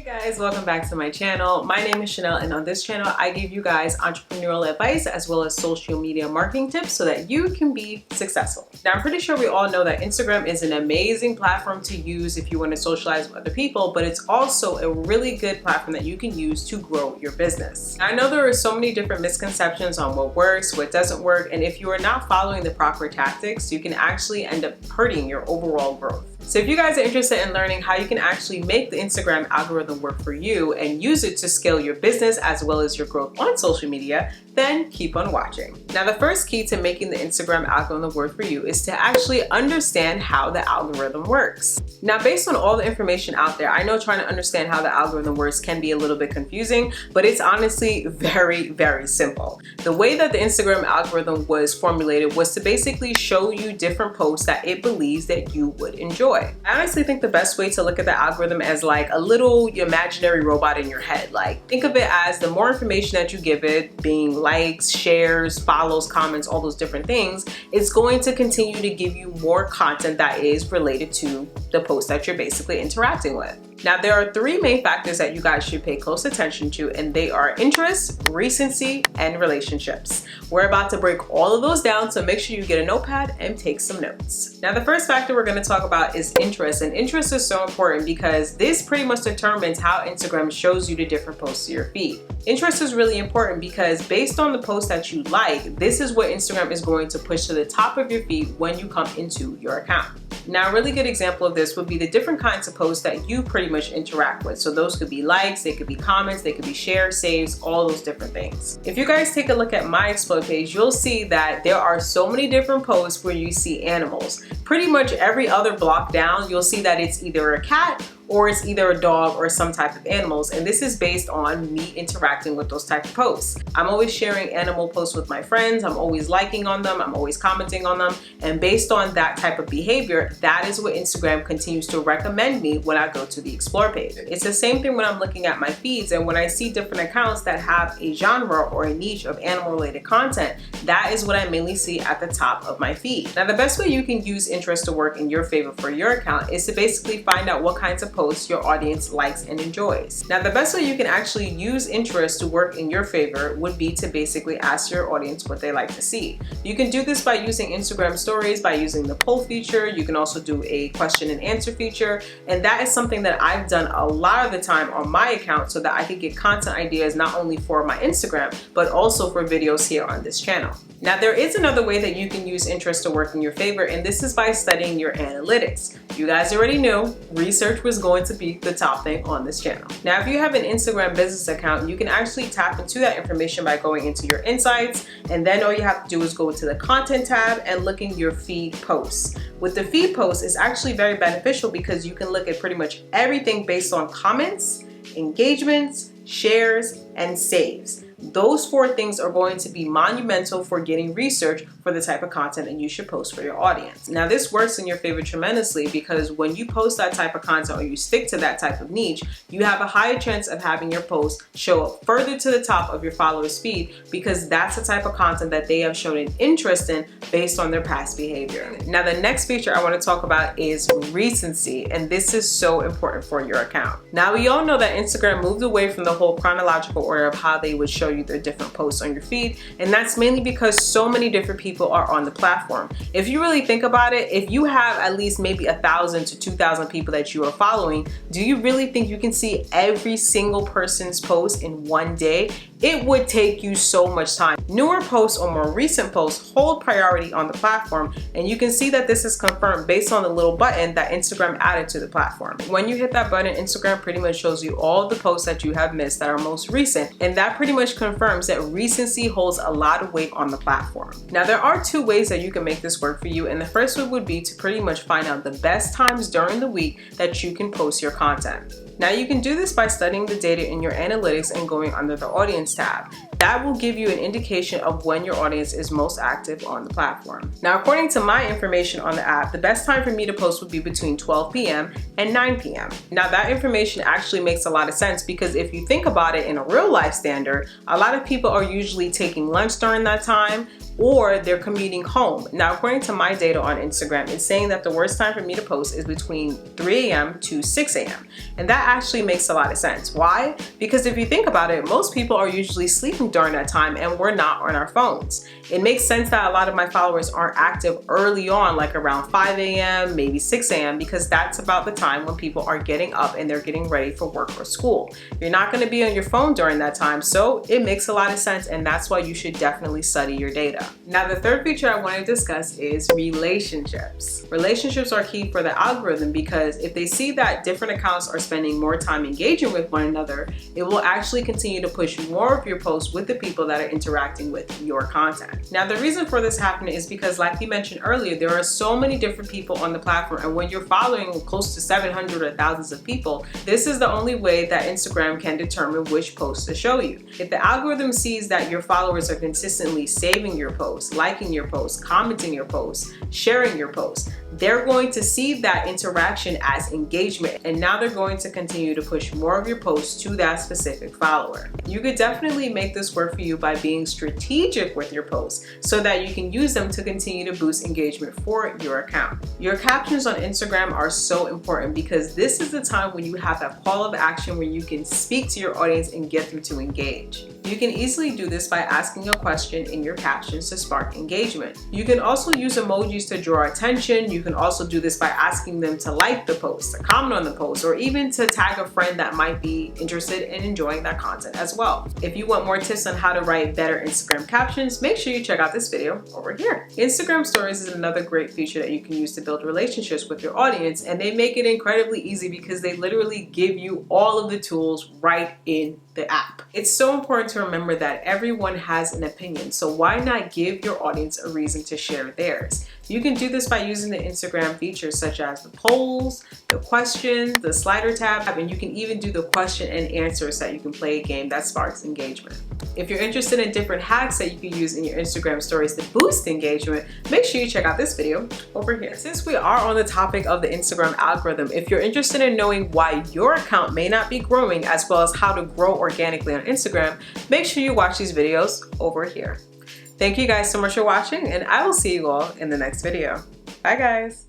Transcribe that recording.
Guys, welcome back to my channel. My name is Chanel, and on this channel I give you guys entrepreneurial advice as well as social media marketing tips so that you can be successful. Now, I'm pretty sure we all know that Instagram is an amazing platform to use if you want to socialize with other people, but it's also a really good platform that you can use to grow your business. Now, I know there are so many different misconceptions on what works, what doesn't work, and if you are not following the proper tactics, you can actually end up hurting your overall growth. So if you guys are interested in learning how you can actually make the Instagram algorithm work for you and use it to scale your business as well as your growth on social media, then keep on watching. Now, the first key to making the Instagram algorithm work for you is to actually understand how the algorithm works. Now, based on all the information out there, I know trying to understand how the algorithm works can be a little bit confusing, but it's honestly very, very simple. The way that the Instagram algorithm was formulated was to basically show you different posts that it believes that you would enjoy. I honestly think the best way to look at the algorithm as like a little imaginary robot in your head. Like, think of it as the more information that you give it, being likes, shares, follows, comments, all those different things, it's going to continue to give you more content that is related to the post that you're basically interacting with. Now, there are three main factors that you guys should pay close attention to, and they are interest, recency, and relationships. We're about to break all of those down, so make sure you get a notepad and take some notes. Now, the first factor we're going to talk about is interest, and interest is so important because this pretty much determines how Instagram shows you the different posts to your feed. Interest is really important because based on the post that you like, this is what Instagram is going to push to the top of your feed when you come into your account. Now, a really good example of this would be the different kinds of posts that you pretty much interact with. So those could be likes, they could be comments, they could be shares, saves, all those different things. If you guys take a look at my Explode page, you'll see that there are so many different posts where you see animals. Pretty much every other block down, you'll see that it's either a cat or it's either a dog or some type of animals, and this is based on me interacting with those type of posts. I'm always sharing animal posts with my friends, I'm always liking on them, I'm always commenting on them, and based on that type of behavior, that is what Instagram continues to recommend me when I go to the Explore page. It's the same thing when I'm looking at my feeds, and when I see different accounts that have a genre or a niche of animal related content, that is what I mainly see at the top of my feed. Now, the best way you can use interest to work in your favor for your account is to basically find out what kinds of posts your audience likes and enjoys. Now, the best way you can actually use interest to work in your favor would be to basically ask your audience what they like to see. You can do this by using Instagram stories, by using the poll feature. You can also do a question and answer feature, and that is something that I've done a lot of the time on my account so that I could get content ideas not only for my Instagram but also for videos here on this channel. Now, there is another way that you can use interest to work in your favor, and this is by studying your analytics. You guys already knew research was going to be the top thing on this channel. Now, if you have an Instagram business account, you can actually tap into that information by going into your insights, and then all you have to do is go into the content tab and look in your feed posts. With the feed posts, it's actually very beneficial because you can look at pretty much everything based on comments, engagements, shares, and saves. Those four things are going to be monumental for getting research for the type of content that you should post for your audience. Now, this works in your favor tremendously because when you post that type of content or you stick to that type of niche, you have a higher chance of having your post show up further to the top of your followers' feed because that's the type of content that they have shown an interest in based on their past behavior. Now, the next feature I want to talk about is recency, and this is so important for your account. Now, we all know that Instagram moved away from the whole chronological order of how they would show you their different posts on your feed, and that's mainly because so many different people are on the platform. If you really think about it, if you have at least maybe 1,000 to 2,000 people that you are following, do you really think you can see every single person's post in one day? It would take you so much time. Newer posts or more recent posts hold priority on the platform, and you can see that this is confirmed based on the little button that Instagram added to the platform. When you hit that button, Instagram pretty much shows you all the posts that you have missed that are most recent, and that pretty much confirms that recency holds a lot of weight on the platform. Now, there are two ways that you can make this work for you, and the first one would be to pretty much find out the best times during the week that you can post your content. Now, you can do this by studying the data in your analytics and going under the audience tab. That will give you an indication of when your audience is most active on the platform. Now, according to my information on the app, the best time for me to post would be between 12 p.m. and 9 p.m. Now, that information actually makes a lot of sense because if you think about it in a real life standard, a lot of people are usually taking lunch during that time, or they're commuting home. Now, according to my data on Instagram, it's saying that the worst time for me to post is between 3 a.m. to 6 a.m. And that actually makes a lot of sense. Why? Because if you think about it, most people are usually sleeping during that time and we're not on our phones. It makes sense that a lot of my followers aren't active early on, like around 5 a.m., maybe 6 a.m., because that's about the time when people are getting up and they're getting ready for work or school. You're not gonna be on your phone during that time, so it makes a lot of sense, and that's why you should definitely study your data. Now, the third feature I want to discuss is relationships. Relationships are key for the algorithm because if they see that different accounts are spending more time engaging with one another, it will actually continue to push more of your posts with the people that are interacting with your content. Now, the reason for this happening is because, like we mentioned earlier, there are so many different people on the platform, and when you're following close to 700 or thousands of people, this is the only way that Instagram can determine which posts to show you. If the algorithm sees that your followers are consistently saving your posts, liking your posts, commenting your posts, sharing your posts, they're going to see that interaction as engagement, and now they're going to continue to push more of your posts to that specific follower. You could definitely make this work for you by being strategic with your posts so that you can use them to continue to boost engagement for your account. Your captions on Instagram are so important because this is the time when you have that call of action where you can speak to your audience and get them to engage. You can easily do this by asking a question in your captions to spark engagement. You can also use emojis to draw attention. You can also do this by asking them to like the post, to comment on the post, or even to tag a friend that might be interested in enjoying that content as well. If you want more tips on how to write better Instagram captions, make sure you check out this video over here. Instagram Stories is another great feature that you can use to build relationships with your audience, and they make it incredibly easy because they literally give you all of the tools right in the app. It's so important to remember that everyone has an opinion, so why not give your audience a reason to share theirs? You can do this by using the Instagram features such as the polls, the questions, the slider tab, and you can even do the question and answers that you can play a game that sparks engagement. If you're interested in different hacks that you can use in your Instagram stories to boost engagement, make sure you check out this video over here. Since we are on the topic of the Instagram algorithm, if you're interested in knowing why your account may not be growing as well as how to grow organically on Instagram, make sure you watch these videos over here. Thank you guys so much for watching, and I will see you all in the next video. Bye guys.